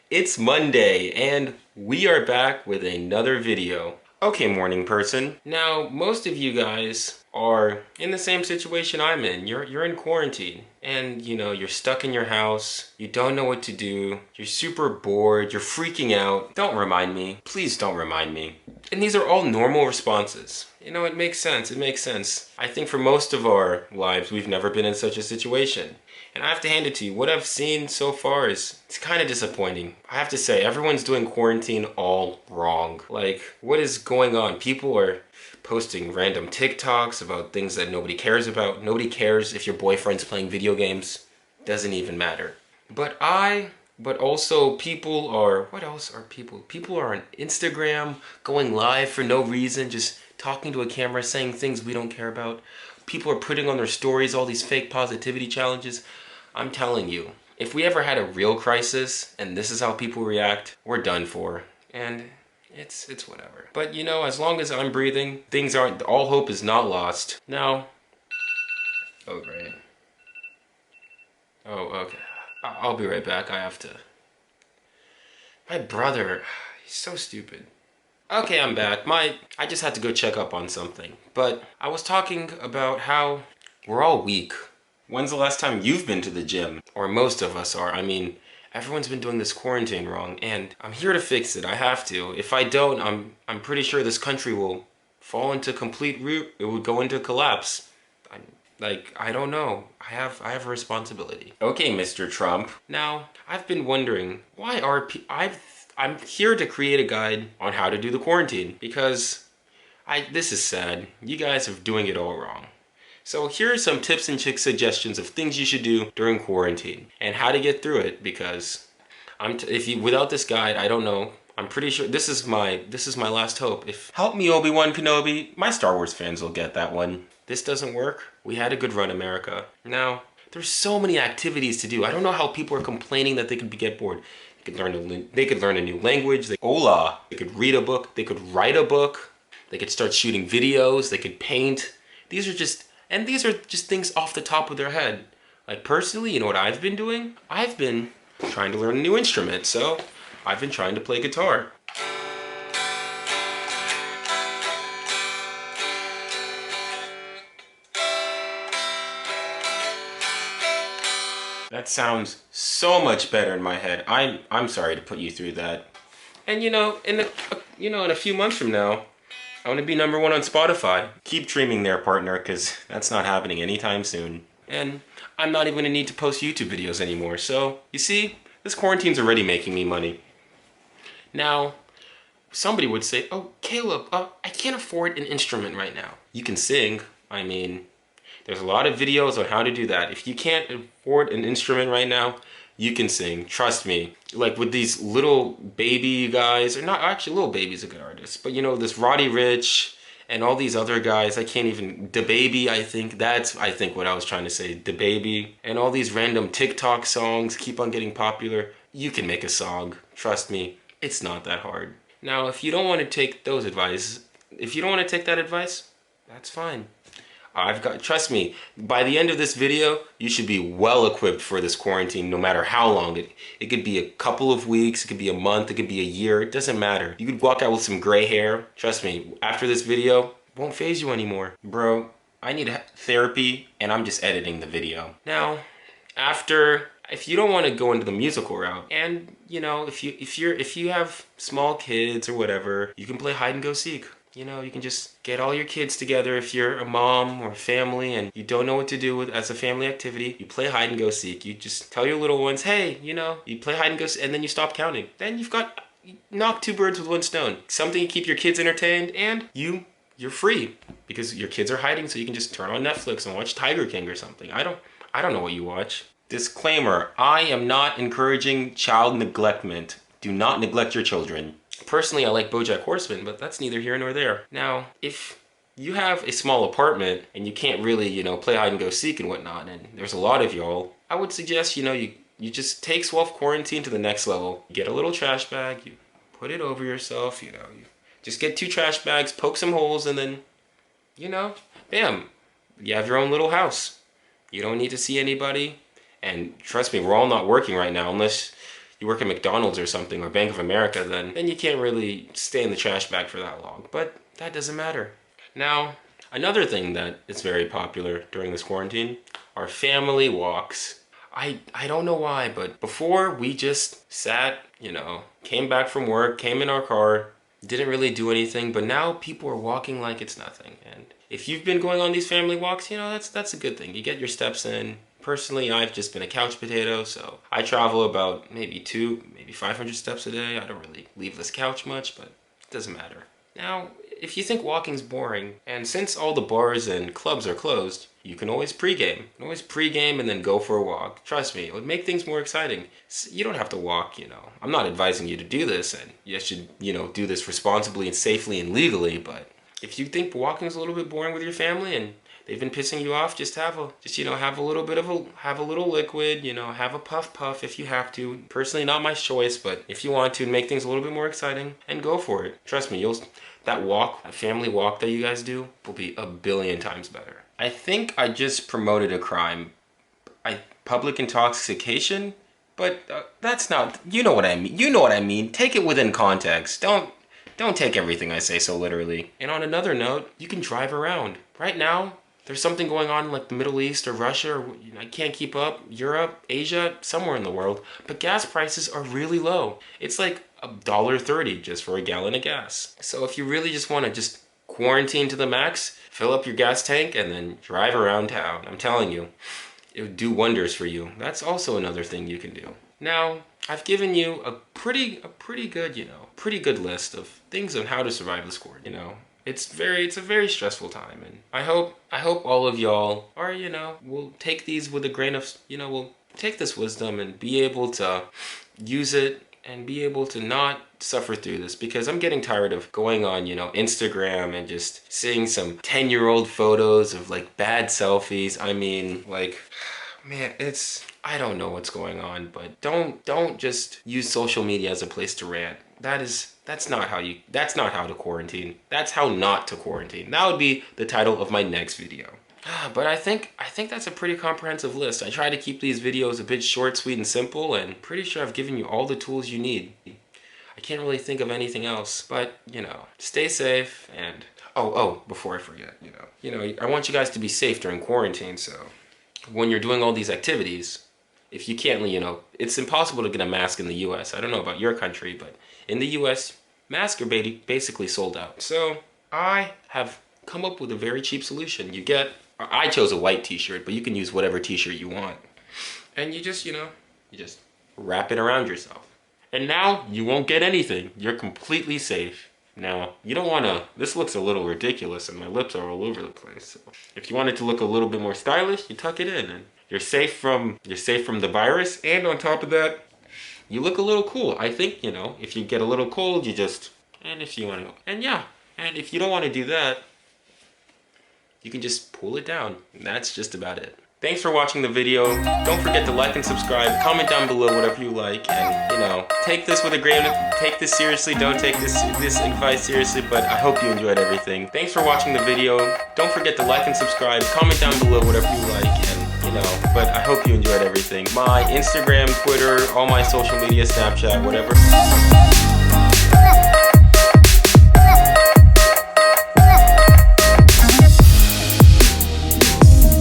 It's Monday and we are back with another video. Okay, morning person. Now, most of you guys are in the same situation I'm in. You're in quarantine and you're stuck in your house. You don't know what to do. You're super bored. You're freaking out. Don't remind me. Please don't remind me. And these are all normal responses. It makes sense. It makes sense. I think for most of our lives, we've never been in such a situation. And I have to hand it to you, what I've seen so far it's kind of disappointing. I have to say, everyone's doing quarantine all wrong. Like, what is going on? People are posting random TikToks about things that nobody cares about. Nobody cares if your boyfriend's playing video games. Doesn't even matter. But also people are, what else are people? People are on Instagram going live for no reason, just talking to a camera, saying things we don't care about. People are putting on their stories all these fake positivity challenges. I'm telling you, if we ever had a real crisis and this is how people react, we're done for. And it's whatever. But as long as I'm breathing, things aren't, all hope is not lost. Now, oh great. Oh, okay. I'll be right back. I have to. My brother, he's so stupid. Okay, I'm back. I just had to go check up on something. But I was talking about how we're all weak. When's the last time you've been to the gym? Or most of us are. I mean, everyone's been doing this quarantine wrong, and I'm here to fix it. I have to. If I don't, I'm pretty sure this country will fall into complete root. It would go into collapse. I don't know. I have a responsibility. Okay, Mr. Trump. Now, I've been wondering, why are I'm here to create a guide on how to do the quarantine because this is sad. You guys are doing it all wrong. So here are some tips and tricks suggestions of things you should do during quarantine and how to get through it because without this guide, I don't know. I'm pretty sure this is my last hope. If help me, Obi-Wan Kenobi. My Star Wars fans will get that one. This doesn't work. We had a good run, America. Now, there's so many activities to do. I don't know how people are complaining that they could get bored. They could learn a new language. Hola. They could read a book. They could write a book. They could start shooting videos. They could paint. These are just things off the top of their head. Like personally, you know what I've been doing? I've been trying to learn a new instrument. So I've been trying to play guitar. That sounds so much better in my head. I'm sorry to put you through that. And in a few months from now, I want to be #1 on Spotify. Keep dreaming there, partner, because that's not happening anytime soon. And I'm not even gonna need to post YouTube videos anymore. So, you see, this quarantine's already making me money. Now, somebody would say, oh, Caleb, I can't afford an instrument right now. You can sing. I mean, there's a lot of videos on how to do that. If you can't afford an instrument right now, you can sing. Trust me. Like with these little baby guys, or not actually little baby's a good artist, but this Roddy Ricch and all these other guys, I can't even, DaBaby, I think what I was trying to say, DaBaby, and all these random TikTok songs keep on getting popular. You can make a song. Trust me, it's not that hard. Now, if you don't want to take that advice, that's fine. Trust me, by the end of this video, you should be well equipped for this quarantine no matter how long. It could be a couple of weeks, it could be a month, it could be a year, it doesn't matter. You could walk out with some gray hair. Trust me, after this video, it won't faze you anymore. Bro, I need therapy and I'm just editing the video. Now, if you don't want to go into the musical route, and if you have small kids or whatever, you can play hide and go seek. You can just get all your kids together if you're a mom or family and you don't know what to do as a family activity. You play hide and go seek. You just tell your little ones, hey, you play hide and go seek, and then you stop counting. Then you knock 2 birds with 1 stone. Something to keep your kids entertained, and you're free because your kids are hiding, so you can just turn on Netflix and watch Tiger King or something. I don't know what you watch. Disclaimer, I am not encouraging child neglectment. Do not neglect your children. Personally, I like BoJack Horseman, but that's neither here nor there. Now, if you have a small apartment and you can't really, play hide and go seek and whatnot, and there's a lot of y'all, I would suggest, you just take self-quarantine to the next level. You get a little trash bag, you put it over yourself, you just get 2 trash bags, poke some holes, and then, bam, you have your own little house. You don't need to see anybody. And trust me, we're all not working right now unless you work at McDonald's or something, or Bank of America, then you can't really stay in the trash bag for that long. But that doesn't matter. Now, another thing that is very popular during this quarantine are family walks. I don't know why, but before we just sat, you know, came back from work, came in our car, didn't really do anything, but now people are walking like it's nothing. And if you've been going on these family walks, you know, that's a good thing. You get your steps in. Personally, I've just been a couch potato, so I travel about maybe 500 steps a day. I don't really leave this couch much, but it doesn't matter. Now, if you think walking's boring, and since all the bars and clubs are closed, you can always pregame. You can always pregame and then go for a walk. Trust me, it would make things more exciting. You don't have to walk, you know. I'm not advising you to do this, and you should, you know, do this responsibly and safely and legally, but if you think walking's a little bit boring with your family and they've been pissing you off, just have a little liquid, you know, have a puff if you have to. Personally, not my choice, but if you want to make things a little bit more exciting, and go for it. Trust me, that family walk that you guys do will be a billion times better. I think I just promoted a crime. Public intoxication, but that's not, you know what I mean. You know what I mean. Take it within context. Don't take everything I say so literally. And on another note, you can drive around. Right now, there's something going on in like the Middle East or Russia, or I can't keep up, Europe, Asia, somewhere in the world, but gas prices are really low. It's like $1.30 just for a gallon of gas. So if you really just want to just quarantine to the max, fill up your gas tank and then drive around town. I'm telling you, it would do wonders for you. That's also another thing you can do. Now, I've given you a pretty good list of things on how to survive this quarantine. You know, it's a very stressful time, and I hope all of y'all are, you know, will take these with a grain of, you know, will take this wisdom and be able to use it and be able to not suffer through this, because I'm getting tired of going on, you know, Instagram and just seeing some 10-year-old photos of like bad selfies. I mean, like, man, I don't know what's going on, but don't just use social media as a place to rant. That's not how to quarantine. That's how not to quarantine. That would be the title of my next video. But I think that's a pretty comprehensive list. I try to keep these videos a bit short, sweet, and simple, and pretty sure I've given you all the tools you need. I can't really think of anything else, but, you know, stay safe, and before I forget, you know, I want you guys to be safe during quarantine. So when you're doing all these activities, if you can't, you know, it's impossible to get a mask in the US. I don't know about your country, but in the US, masks are basically sold out. So I have come up with a very cheap solution. I chose a white t-shirt, but you can use whatever t-shirt you want. And you just wrap it around yourself. And now you won't get anything. You're completely safe. Now, you don't want to, this looks a little ridiculous and my lips are all over the place. So if you want it to look a little bit more stylish, you tuck it in and you're safe from the virus. And on top of that, you look a little cool. I think, you know, if you get a little cold, and if you want to, and yeah, and if you don't want to do that, you can just pull it down. And that's just about it. Thanks for watching the video. Don't forget to like and subscribe. Comment down below whatever you like. And, you know, take this seriously. Don't take this advice seriously, but I hope you enjoyed everything. Thanks for watching the video. Don't forget to like and subscribe. Comment down below whatever you like. And, you know, but I hope you enjoyed everything. My Instagram, Twitter, all my social media, Snapchat, whatever.